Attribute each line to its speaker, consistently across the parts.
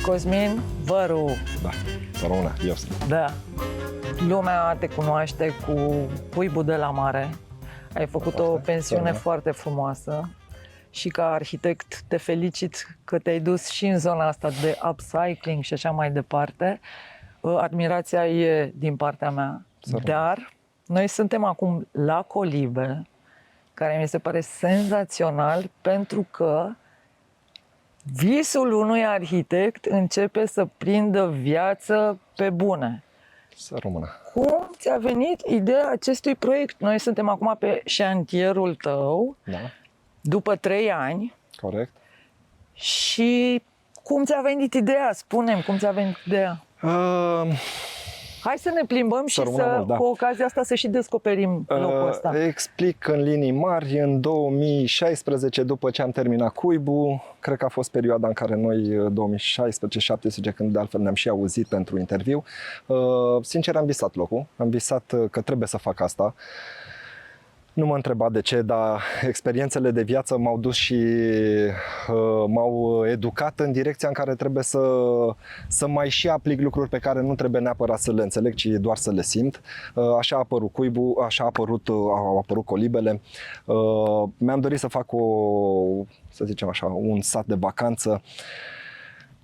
Speaker 1: Cosmin Văru.
Speaker 2: Da, să rămână, eu sunt.
Speaker 1: Da. Lumea te cunoaște cu Cuibul de la Mare. Ai făcut o pensiune foarte frumoasă și ca arhitect te felicit că te-ai dus și în zona asta de upcycling și așa mai departe. Admirația e din partea mea, dar noi suntem acum la Colibe, care mi se pare senzațional pentru că visul unui arhitect începe să prindă viață pe bune.
Speaker 2: Să rămână.
Speaker 1: Cum ți-a venit ideea acestui proiect? Noi suntem acum pe șantierul tău,
Speaker 2: Da,
Speaker 1: după 3 ani.
Speaker 2: corect.
Speaker 1: Și cum ți-a venit ideea? Spune-mi, cum ți-a venit ideea? Hai să ne plimbăm și cu ocazia asta să și descoperim locul ăsta.
Speaker 2: Explic în linii mari, în 2016, după ce am terminat Cuibul, cred că a fost perioada în care noi, 2016-17, când de altfel ne-am și auzit pentru interviu, sincer am visat locul, am visat că trebuie să fac asta. Nu mă întreba de ce, dar experiențele de viață m-au dus și m-au educat în direcția în care trebuie să mai și aplic lucruri pe care nu trebuie neapărat să le înțeleg, ci doar să le simt. Așa a apărut Cuibul, așa au apărut Colibele. Mi-am dorit să fac să zicem așa, un sat de vacanță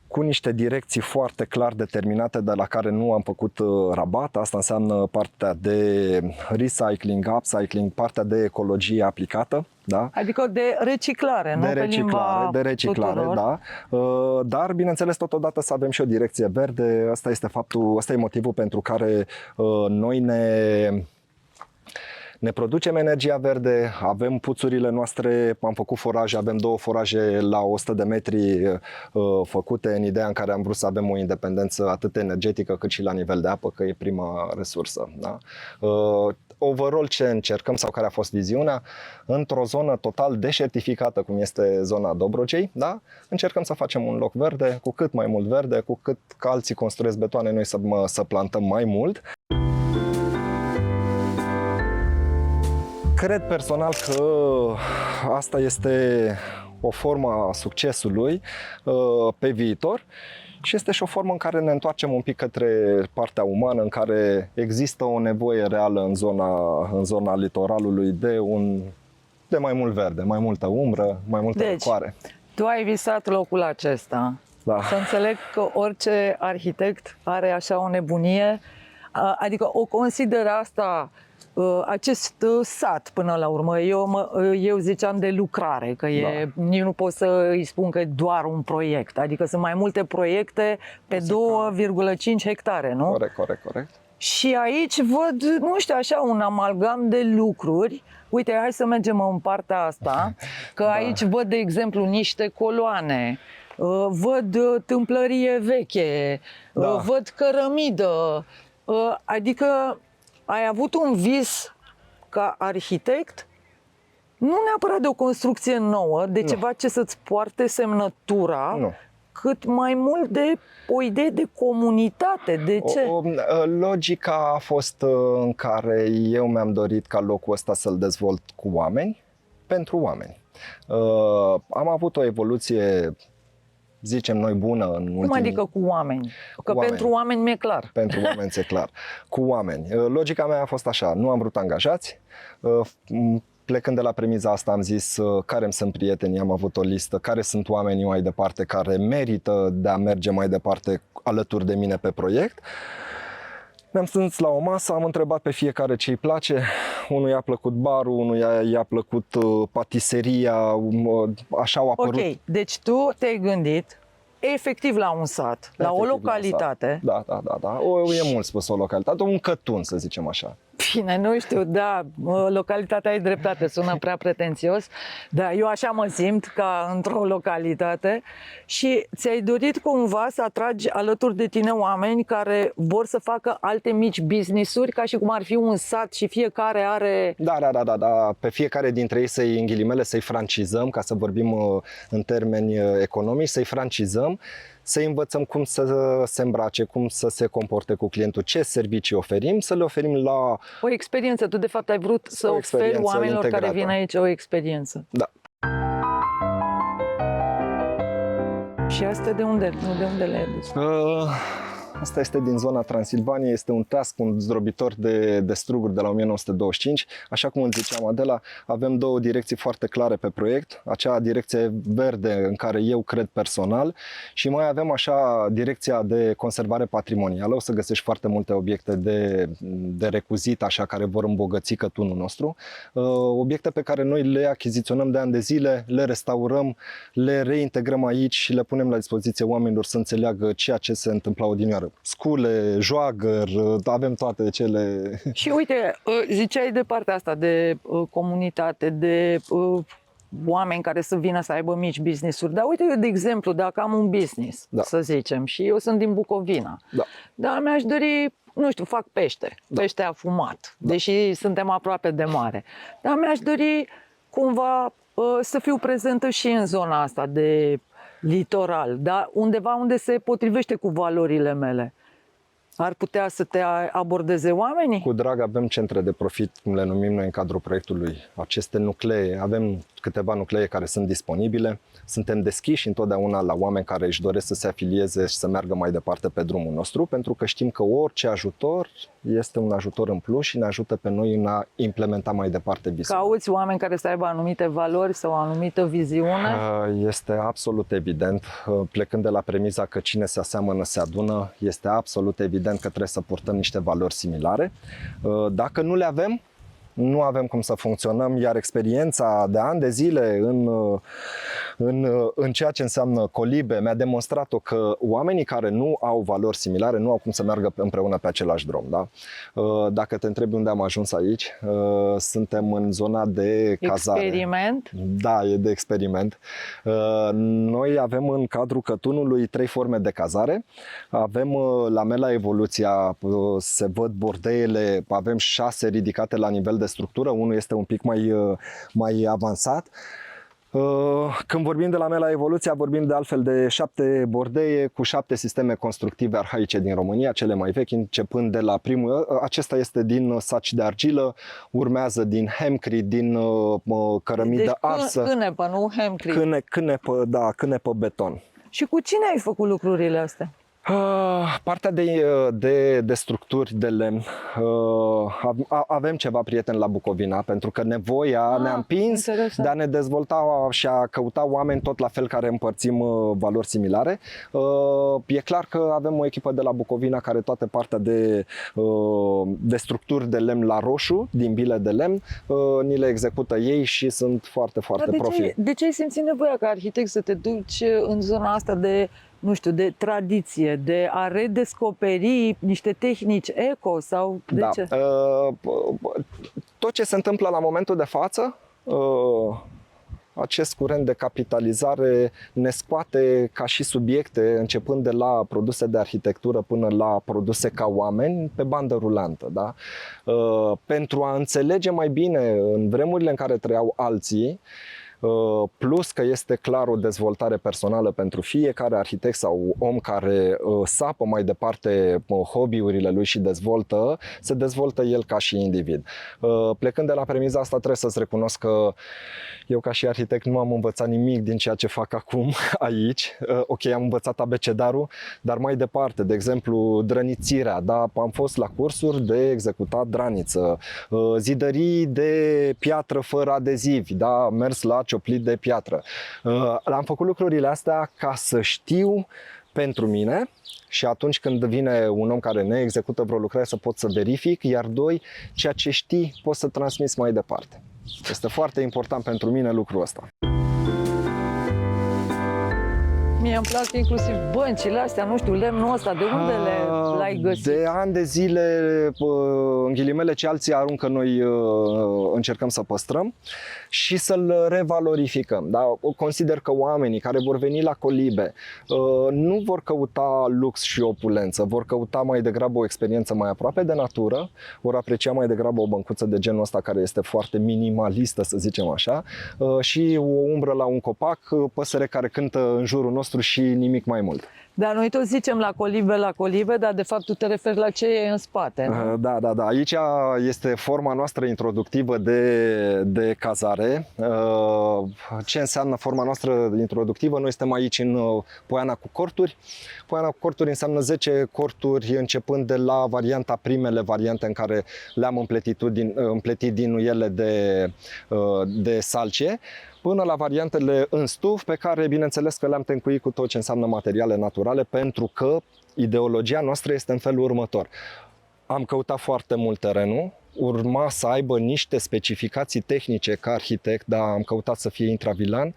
Speaker 2: cu niște direcții foarte clar determinate, de la care nu am făcut rabat. Asta înseamnă partea de recycling, upcycling, partea de ecologie aplicată. Da?
Speaker 1: Adică de reciclare, nu?
Speaker 2: De reciclare, da. Dar, bineînțeles, totodată să avem și o direcție verde. Asta e motivul pentru care noi ne producem energia verde, avem puțurile noastre, am făcut foraje, avem 2 foraje la 100 de metri făcute în ideea în care am vrut să avem o independență atât energetică cât și la nivel de apă, că e prima resursă. Da? Overall, ce încercăm sau care a fost viziunea, într-o zonă total deșertificată, cum este zona Dobrogei, da? Încercăm să facem un loc verde, cu cât mai mult verde, cu cât alții construiesc betoane, noi să plantăm mai mult. Cred personal că asta este o formă a succesului pe viitor și este și o formă în care ne întoarcem un pic către partea umană, în care există o nevoie reală în zona litoralului de mai mult verde, mai multă umbră, mai multă răcoare.
Speaker 1: Tu ai visat locul acesta. Da. Să înțeleg că orice arhitect are așa o nebunie, adică o consideră asta acest sat până la urmă. Eu ziceam de lucrare, că nici nu pot să îi spun că e doar un proiect, adică sunt mai multe proiecte pe 2,5 hectare, nu?
Speaker 2: Corect.
Speaker 1: Și aici văd, nu știu, așa un amalgam de lucruri. Uite, hai să mergem în partea asta, că aici văd, de exemplu, niște coloane, văd tâmplărie veche, văd cărămidă, adică ai avut un vis ca arhitect, nu neapărat de o construcție nouă, de ceva ce să-ți poarte semnătura, cât mai mult de o idee de comunitate. De ce?
Speaker 2: Logica a fost în care eu mi-am dorit ca locul ăsta să-l dezvolt cu oameni, pentru oameni. Am avut o evoluție, zicem noi, bună în ultimii...
Speaker 1: Cum adică cu oameni? Că pentru oameni mi-e clar.
Speaker 2: Pentru oameni ți-e clar. Cu oameni. Logica mea a fost așa, nu am vrut angajați. Plecând de la premiza asta am zis care îmi sunt prietenii, am avut o listă, care sunt oamenii mai departe care merită de a merge mai departe alături de mine pe proiect. Ne-am strâns la o masă, am întrebat pe fiecare ce îi place. Unul i-a plăcut barul, unul i-a plăcut patiseria, așa au apărut.
Speaker 1: Ok, deci tu te-ai gândit efectiv la un sat, la o localitate.
Speaker 2: Da. E mult spus o localitate, un cătun, să zicem așa.
Speaker 1: Bine, nu știu, da, localitatea ai dreptate, sună prea pretențios, dar eu așa mă simt ca într-o localitate și ți-ai dorit cumva să atragi alături de tine oameni care vor să facă alte mici business-uri, ca și cum ar fi un sat și fiecare are...
Speaker 2: Da, pe fiecare dintre ei în ghilimele, să-i francizăm, ca să vorbim în termeni economici, să-i francizăm, să învățăm cum să se îmbrace, cum să se comporte cu clientul, ce servicii oferim, să le oferim la...
Speaker 1: O experiență. Tu, de fapt, ai vrut să oferi oamenilor care vin aici o experiență.
Speaker 2: Da.
Speaker 1: Și astea de unde le-ai dus?
Speaker 2: Asta este din zona Transilvania, este un task, un zdrobitor de struguri de la 1925. Așa cum îți ziceam, Adela, avem două direcții foarte clare pe proiect. Acea direcție verde în care eu cred personal și mai avem așa direcția de conservare patrimonială. O să găsești foarte multe obiecte de recuzit, așa, care vor îmbogăți cătunul nostru. Obiecte pe care noi le achiziționăm de ani de zile, le restaurăm, le reintegrăm aici și le punem la dispoziție oamenilor să înțeleagă ceea ce se întâmpla odinioară. Scule, joagăr, avem toate cele...
Speaker 1: Și uite, ziceai de partea asta de comunitate, de oameni care să vină să aibă mici business-uri. Dar uite, eu, de exemplu, dacă am un business, să zicem, și eu sunt din Bucovina, dar mi-aș dori, nu știu, fac pește afumat, deși suntem aproape de mare. Dar mi-aș dori cumva să fiu prezentă și în zona asta de litoral, dar undeva unde se potrivește cu valorile mele. Ar putea să te abordeze oamenii?
Speaker 2: Cu drag, avem centre de profit, cum le numim noi în cadrul proiectului. Aceste nuclee, avem câteva nuclee care sunt disponibile. Suntem deschiși întotdeauna la oameni care își doresc să se afilieze și să meargă mai departe pe drumul nostru, pentru că știm că orice ajutor este un ajutor în plus și ne ajută pe noi în a implementa mai departe visul.
Speaker 1: Cauți oameni care să aibă anumite valori sau o anumită viziune?
Speaker 2: Este absolut evident, plecând de la premiza că cine se aseamănă se adună, este absolut evident că trebuie să purtăm niște valori similare. Dacă nu le avem, nu avem cum să funcționăm, iar experiența de ani de zile în ceea ce înseamnă Colibe mi-a demonstrat-o că oamenii care nu au valori similare nu au cum să meargă împreună pe același drum. Da? Dacă te întrebi unde am ajuns aici, suntem în zona de cazare.
Speaker 1: Experiment?
Speaker 2: Da, e de experiment. Noi avem în cadrul cătunului 3 forme de cazare. Avem la Mela Evoluția, se văd bordeele, avem 6 ridicate la nivel de structură, unul este un pic mai avansat. Când vorbim de la Mela Evoluția, vorbim de altfel de 7 bordeie cu 7 sisteme constructive arhaice din România, cele mai vechi, începând de la primul. Acesta este din saci de argilă, urmează din hemcrete, din cărămidă arsă.
Speaker 1: Cânepă, nu hemcrete.
Speaker 2: Cânepă beton.
Speaker 1: Și cu cine ai făcut lucrurile astea?
Speaker 2: Partea de structuri de lemn, avem ceva prieteni la Bucovina, pentru că nevoia ne-a împins de a ne dezvolta și a căuta oameni tot la fel care împărțim valori similare. E clar că avem o echipă de la Bucovina care toată partea de structuri de lemn la roșu, din bile de lemn, ni le execută ei și sunt foarte profili.
Speaker 1: De ce ai simțit nevoia ca arhitect să te duci în zona asta de, nu știu, de tradiție, de a redescoperi niște tehnici eco sau de ce?
Speaker 2: Tot ce se întâmplă la momentul de față, acest curent de capitalizare ne scoate ca și subiecte, începând de la produse de arhitectură până la produse ca oameni, pe bandă rulantă. Da? Pentru a înțelege mai bine în vremurile în care trăiau alții, plus că este clar o dezvoltare personală pentru fiecare arhitect sau om care sapă mai departe hobby-urile lui și se dezvoltă el ca și individ. Plecând de la premiza asta, trebuie să-ți recunosc că eu ca și arhitect nu am învățat nimic din ceea ce fac acum aici. Ok, am învățat abecedarul, dar mai departe, de exemplu, drănițirea, da? Am fost la cursuri de executat draniță, zidării de piatră fără adezivi, da? Mers la cioplit de piatră. Am făcut lucrurile astea ca să știu pentru mine și atunci când vine un om care ne execută vreo lucrare să pot să verific, iar 2, ceea ce știi poți să transmiți mai departe. Este foarte important pentru mine lucrul ăsta.
Speaker 1: Mie îmi plac inclusiv băncile astea, nu știu, lemnul ăsta, de unde l-ai găsit?
Speaker 2: De ani de zile, în ghilimele ce alții aruncă, noi încercăm să păstrăm și să-l revalorificăm. Da? Consider că oamenii care vor veni la Colibe nu vor căuta lux și opulență, vor căuta mai degrabă o experiență mai aproape de natură, vor aprecia mai degrabă o băncuță de genul ăsta care este foarte minimalistă, să zicem așa, și o umbră la un copac, păsăre care cântă în jurul nostru și nimic mai mult.
Speaker 1: Dar noi tot zicem la colibe, dar de fapt tu te referi la ce e în spate, nu?
Speaker 2: Da. Aici este forma noastră introductivă de cazare. Ce înseamnă forma noastră introductivă? Noi suntem aici în Poiana cu corturi. Poiana cu corturi înseamnă 10 corturi începând de la primele variante în care le-am împletit din nuiele de salcie, până la variantele în stuf, pe care bineînțeles că le-am tencuit cu tot ce înseamnă materiale naturale, pentru că ideologia noastră este în felul următor. Am căutat foarte mult terenul, urma să aibă niște specificații tehnice ca arhitect, dar am căutat să fie intravilan,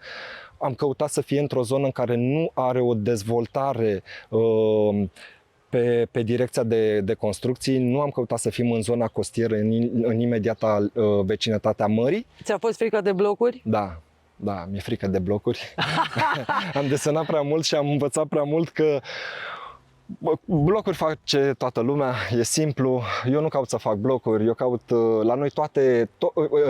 Speaker 2: am căutat să fie într-o zonă în care nu are o dezvoltare pe direcția de construcții, nu am căutat să fim în zona costieră, în imediata vecinătatea mării.
Speaker 1: Ți-a fost frică de blocuri?
Speaker 2: Da, mi-e frică de blocuri. Am desenat prea mult și am învățat prea mult că blocuri face toată lumea, e simplu. Eu nu caut să fac blocuri, eu caut la noi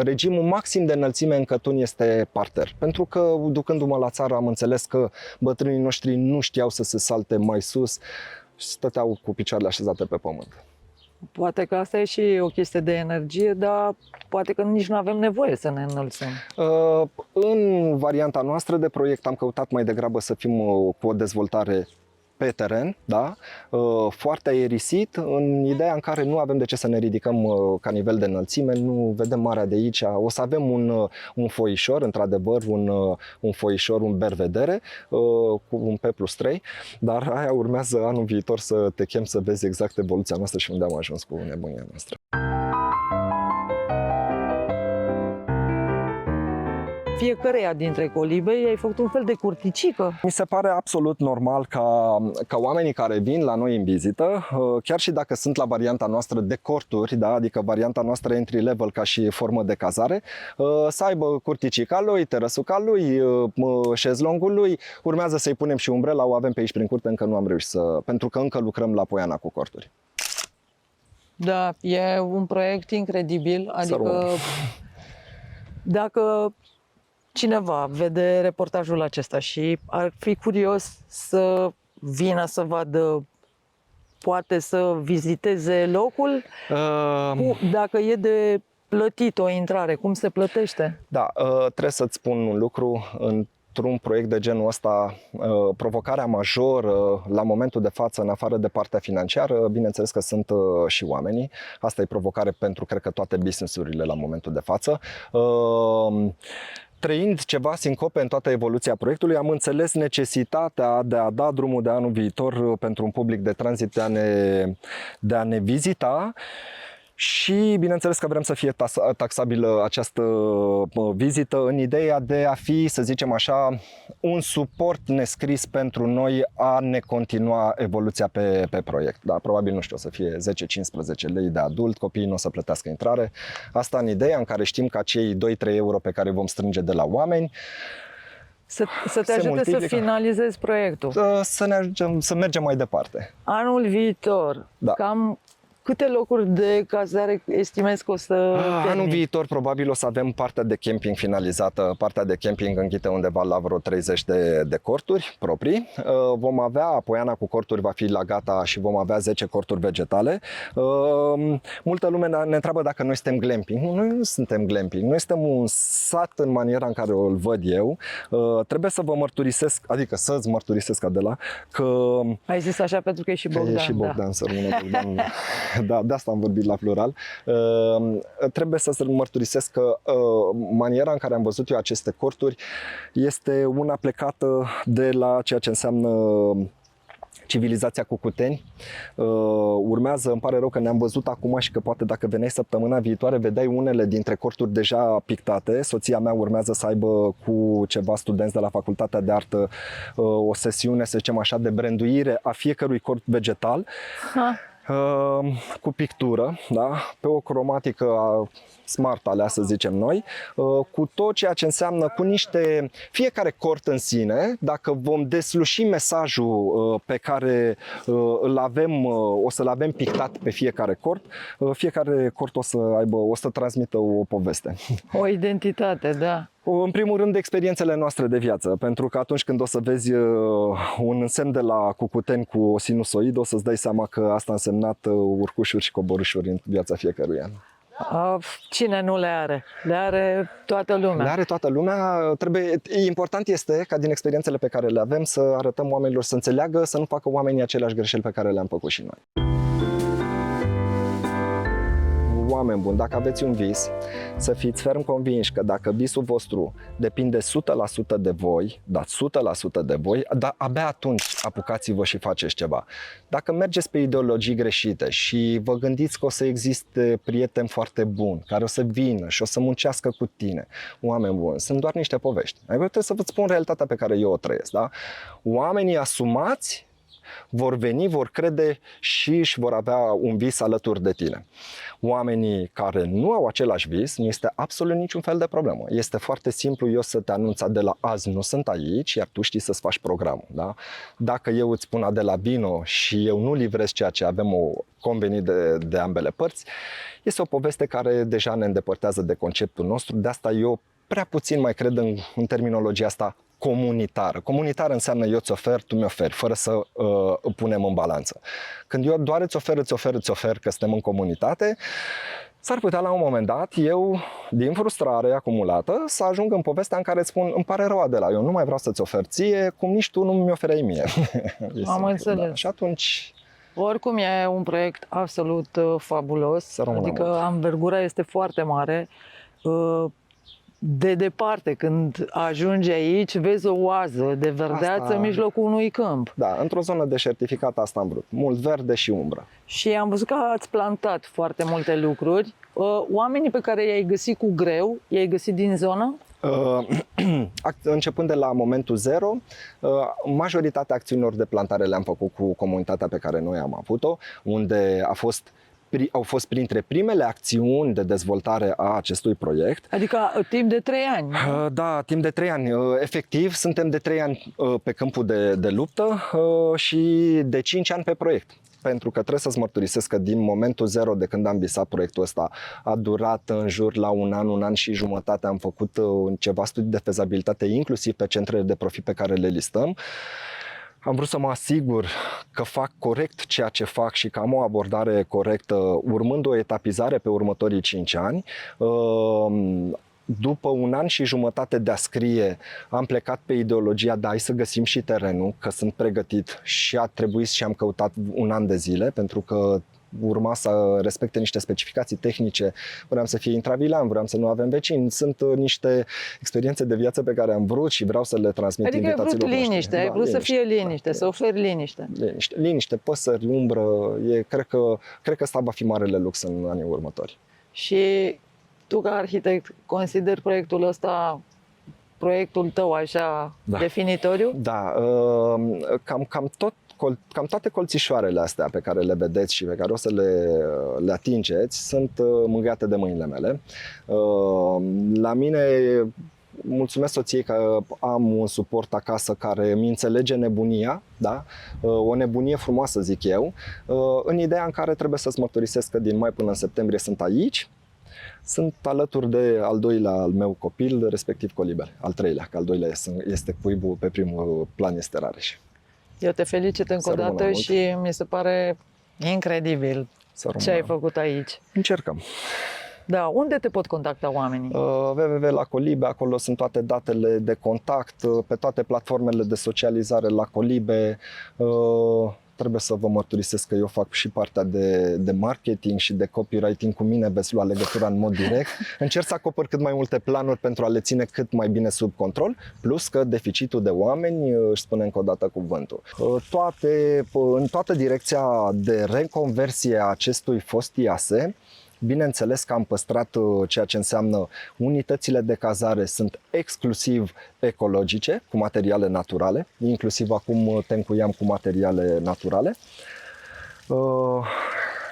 Speaker 2: regimul maxim de înălțime în Cătun este parter. Pentru că ducându-mă la țară am înțeles că bătrânii noștri nu știau să se salte mai sus și stăteau cu picioarele așezate pe pământ.
Speaker 1: Poate că asta e și o chestie de energie, dar poate că nici nu avem nevoie să ne înălțăm.
Speaker 2: În varianta noastră de proiect am căutat mai degrabă să fim cu o dezvoltare pe teren, da? Foarte aerisit, în ideea în care nu avem de ce să ne ridicăm ca nivel de înălțime, nu vedem marea de aici. O să avem un foișor, într-adevăr, un foișor, un bervedere, cu un P+3, dar aia urmează anul viitor să te chem să vezi exact evoluția noastră și unde am ajuns cu nebunia noastră.
Speaker 1: Fiecăreia dintre colibe ai făcut un fel de curticică.
Speaker 2: Mi se pare absolut normal ca oamenii care vin la noi în vizită, chiar și dacă sunt la varianta noastră de corturi, da, adică varianta noastră entry level ca și formă de cazare, să aibă curticica lui, terasuca lui, șezlongul lui. Urmează să-i punem și umbrela, o avem pe aici prin curte, încă nu am reușit pentru că încă lucrăm la Poiana cu corturi.
Speaker 1: Da, e un proiect incredibil, adică dacă cineva vede reportajul acesta și ar fi curios să vină să vadă, poate să viziteze locul, dacă e de plătit o intrare, cum se plătește?
Speaker 2: Da, trebuie să-ți spun un lucru. Într-un proiect de genul ăsta, provocarea majoră la momentul de față, în afară de partea financiară, bineînțeles că sunt și oamenii. Asta e provocare pentru, cred că, toate business-urile la momentul de față. Trăind ceva sincope în toată evoluția proiectului, am înțeles necesitatea de a da drumul de anul viitor pentru un public de tranzit de a ne vizita. Și bineînțeles că vrem să fie taxabilă această vizită în ideea de a fi, să zicem așa, un suport nescris pentru noi a ne continua evoluția pe proiect. Da, probabil, nu știu, o să fie 10-15 lei de adult, copiii nu o să plătească intrare. Asta în ideea în care știm că acei 2-3 euro pe care vom strânge de la oameni
Speaker 1: să te ajute să finalizezi proiectul.
Speaker 2: Să mergem mai departe.
Speaker 1: Anul viitor,
Speaker 2: da.
Speaker 1: Cam câte locuri de cazare estimezi că o să
Speaker 2: Anul viitor probabil o să avem partea de camping finalizată, partea de camping închită undeva la vreo 30 de corturi proprii. Vom avea, Poiana cu corturi va fi la gata și vom avea 10 corturi vegetale. Multă lume ne întreabă dacă noi suntem glamping. Noi nu suntem glamping, noi suntem un sat în maniera în care o văd eu. Trebuie să vă mărturisesc, adică să-ți mărturisesc, Adela, că...
Speaker 1: Ai zis așa pentru că e și Bogdan.
Speaker 2: E și Bogdan, să rămână Bogdan. Da, de asta am vorbit la plural. Trebuie să mărturisesc că maniera în care am văzut eu aceste corturi este una plecată de la ceea ce înseamnă civilizația Cucuteni. Urmează, îmi pare rău că ne-am văzut acum și că poate dacă veneai săptămâna viitoare vedeai unele dintre corturi deja pictate. Soția mea urmează să aibă cu ceva studenți de la Facultatea de Artă o sesiune, să zicem așa, de branduire a fiecărui cort vegetal. Cu pictură, da? Pe o cromatică smart alea, să zicem noi, cu tot ceea ce înseamnă, cu niște, fiecare cort în sine, dacă vom desluși mesajul pe care îl avem, o să-l avem pictat pe fiecare cort o să transmită o poveste.
Speaker 1: O identitate, da.
Speaker 2: În primul rând, experiențele noastre de viață, pentru că atunci când o să vezi un însemn de la Cucuteni cu o sinusoidă, o să-ți dai seama că asta a însemnat urcușuri și coborâșuri în viața fiecăruia.
Speaker 1: Cine nu le are? Le are toată lumea.
Speaker 2: Le are toată lumea. Important este ca din experiențele pe care le avem să arătăm oamenilor să înțeleagă, să nu facă oamenii aceleași greșeli pe care le-am făcut și noi. Oameni buni, dacă aveți un vis, să fiți ferm convinși că dacă visul vostru depinde 100% de voi, dar 100% de voi, dar abia atunci apucați-vă și faceți ceva. Dacă mergeți pe ideologii greșite și vă gândiți că o să existe prieteni foarte buni, care o să vină și o să muncească cu tine, oameni buni, sunt doar niște povești. Trebuie să vă spun realitatea pe care eu o trăiesc. Da? Oamenii asumați vor veni, vor crede și își vor avea un vis alături de tine. Oamenii care nu au același vis, nu este absolut niciun fel de problemă. Este foarte simplu eu să te anunț de la azi nu sunt aici, iar tu știi să-ți faci programul. Da? Dacă eu îți spun de la vino și eu nu livrez ceea ce avem o convenit de ambele părți, este o poveste care deja ne îndepărtează de conceptul nostru, de asta eu prea puțin mai cred în terminologia asta comunitară. Comunitară înseamnă eu îți ofer, tu mi-oferi, fără să punem în balanță. Când eu doar îți ofer că suntem în comunitate, s-ar putea la un moment dat, eu, din frustrare acumulată, să ajung în povestea în care îți spun, îmi pare rău, Adela, eu nu mai vreau să-ți ofer ție, cum nici tu nu mi ofereai mie.
Speaker 1: Am înțeles.
Speaker 2: Da. Și atunci...
Speaker 1: Oricum e un proiect absolut fabulos, adică anvergura este foarte mare. De departe, când ajungi aici, vezi o oază de verdeață în mijlocul unui câmp.
Speaker 2: Da, într-o zonă deșertificată, asta am vrut. Mult verde și umbră.
Speaker 1: Și am văzut că ați plantat foarte multe lucruri. Oamenii pe care i-ai găsit cu greu, i-ai găsit din zonă?
Speaker 2: Începând de la momentul zero, majoritatea acțiunilor de plantare le-am făcut cu comunitatea pe care noi am avut-o, unde au fost printre primele acțiuni de dezvoltare a acestui proiect.
Speaker 1: Adică timp de 3 ani.
Speaker 2: Da, timp de 3 ani. Efectiv, suntem de 3 ani pe câmpul de luptă și de 5 ani pe proiect. Pentru că trebuie să-ți mărturisesc că din momentul zero de când am visat proiectul ăsta a durat în jur la un an și jumătate. Am făcut ceva studii de fezabilitate, inclusiv pe centrele de profit pe care le listăm. Am vrut să mă asigur că fac corect ceea ce fac și că am o abordare corectă, urmând o etapizare pe următorii 5 ani. După un an și jumătate de a scrie, am plecat pe ideologia de hai să găsim și terenul, că sunt pregătit și a trebuit și am căutat un an de zile, pentru că urma să respecte niște specificații tehnice, vreau să fie intravilan, vreau să nu avem vecini, sunt niște experiențe de viață pe care am vrut și vreau să le transmit invitațiilor noștri.
Speaker 1: Adică ai vrut liniște, ai vrut să fie liniște, să oferi liniște.
Speaker 2: Liniște, păsări, umbră, cred că asta va fi marele lux în anii următori.
Speaker 1: Și tu ca arhitect consideri proiectul ăsta proiectul tău așa definitoriu?
Speaker 2: Da, cam toate colțișoarele astea pe care le vedeți și pe care o să le atingeți sunt mângâiate de mâinile mele. La mine, mulțumesc soției că am un suport acasă care mi înțelege nebunia, da? O nebunie frumoasă, zic eu, în ideea în care trebuie să-ți mărturisesc că din mai până în septembrie sunt aici. Sunt alături de al doilea al meu copil, respectiv Coliber, al treilea, că al doilea este cuibul, pe primul plan este Rareș.
Speaker 1: Eu te felicit încă o dată și mi se pare incredibil ce ai făcut aici.
Speaker 2: Încercăm.
Speaker 1: Da, unde te pot contacta oamenii?
Speaker 2: www la Colibe, acolo sunt toate datele de contact, pe toate platformele de socializare la Colibe. Trebuie să vă mărturisesc că eu fac și partea de marketing și de copywriting cu mine, veți lua legătura în mod direct. Încerc să acopăr cât mai multe planuri pentru a le ține cât mai bine sub control, plus că deficitul de oameni își spune încă o dată cuvântul. În toată direcția de reconversie a acestui fost IASE, bineînțeles că am păstrat ceea ce înseamnă unitățile de cazare sunt exclusiv ecologice, cu materiale naturale, inclusiv acum te încuiam cu materiale naturale.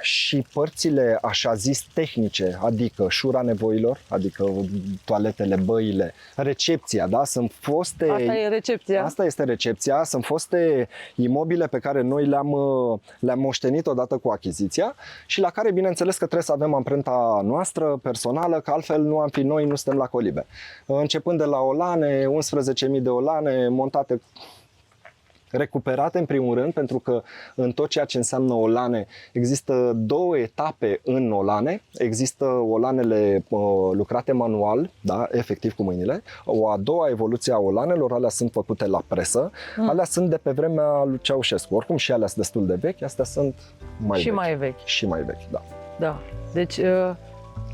Speaker 2: și părțile așa zis tehnice, adică șura nevoilor, adică toaletele, băile, recepția, da? Sunt foste...
Speaker 1: Asta e recepția.
Speaker 2: Asta este recepția, sunt foste imobile pe care noi le-am moștenit odată cu achiziția și la care bineînțeles că trebuie să avem amprenta noastră personală, că altfel nu am fi noi, nu suntem la colibe. Începând de la olane, 11.000 de olane montate, recuperate în primul rând, pentru că în tot ceea ce înseamnă olane există două etape în olane. Există olanele lucrate manual, da, efectiv cu mâinile. O a doua evoluție a olanelor, alea sunt făcute la presă, alea sunt de pe vremea lui Ceaușescu. Oricum și alea sunt destul de vechi, astea sunt mai
Speaker 1: Și
Speaker 2: vechi.
Speaker 1: mai vechi.
Speaker 2: Și mai vechi, da.
Speaker 1: Da. Deci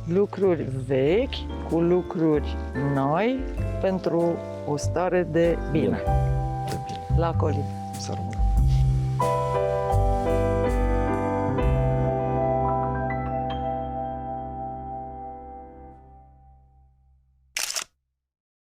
Speaker 1: lucruri vechi cu lucruri noi pentru o stare de bine.
Speaker 2: De bine.
Speaker 1: La colib.
Speaker 2: Să rămână.